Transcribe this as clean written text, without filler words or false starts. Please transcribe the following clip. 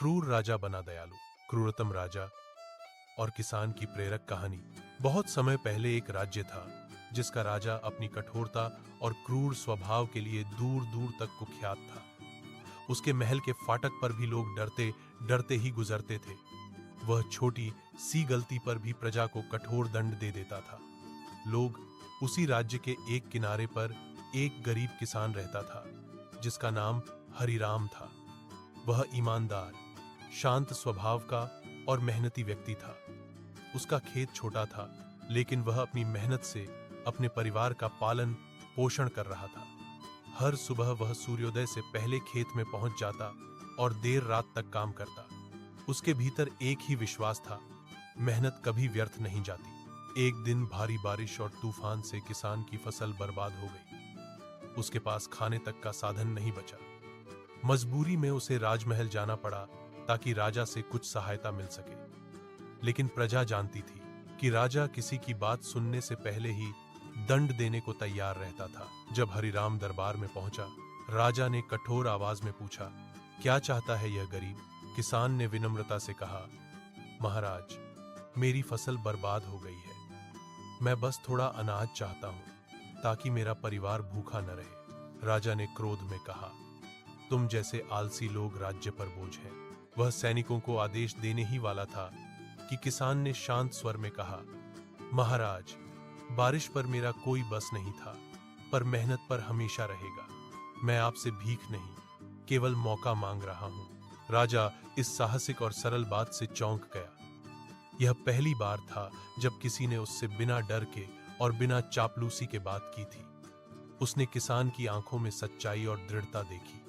क्रूर राजा बना दयालु। क्रूरतम राजा और किसान की प्रेरक कहानी। बहुत समय पहले एक राज्य था जिसका राजा अपनी कठोरता और क्रूर स्वभाव के लिए दूर दूर तक कुख्यात था। उसके महल के फाटक पर भी लोग डरते डरते ही गुजरते थे। वह छोटी सी गलती पर भी प्रजा को कठोर दंड दे देता था। लोग उसी राज्य के एक किनारे पर एक गरीब किसान रहता था जिसका नाम हरिराम था। वह ईमानदार, शांत स्वभाव का और मेहनती व्यक्ति था। उसका खेत छोटा था, लेकिन वह अपनी मेहनत से अपने परिवार का पालन पोषण कर रहा था। हर सुबह वह सूर्योदय से पहले खेत में पहुंच जाता और देर रात तक काम करता। उसके भीतर एक ही विश्वास था, मेहनत कभी व्यर्थ नहीं जाती। एक दिन भारी बारिश और तूफान से किसान की फसल बर्बाद हो गई। उसके पास खाने तक का साधन नहीं बचा। मजबूरी में उसे राजमहल जाना पड़ा ताकि राजा से कुछ सहायता मिल सके। लेकिन प्रजा जानती थी कि राजा किसी की बात सुनने से पहले ही दंड देने को तैयार रहता था। जब हरिराम दरबार में पहुंचा, राजा ने कठोर आवाज में पूछा, क्या चाहता है यह गरीब? किसान ने विनम्रता से कहा, महाराज, मेरी फसल बर्बाद हो गई है। मैं बस थोड़ा अनाज चाहता हूं ताकि मेरा परिवार भूखा न रहे। राजा ने क्रोध में कहा, तुम जैसे आलसी लोग राज्य पर बोझ हैं। वह सैनिकों को आदेश देने ही वाला था कि किसान ने शांत स्वर में कहा, महाराज, बारिश पर मेरा कोई बस नहीं था, पर मेहनत पर हमेशा रहेगा। मैं आपसे भीख नहीं, केवल मौका मांग रहा हूं। राजा इस साहसिक और सरल बात से चौंक गया। यह पहली बार था जब किसी ने उससे बिना डर के और बिना चापलूसी के बात की थी। उसने किसान की आंखों में सच्चाई और दृढ़ता देखी।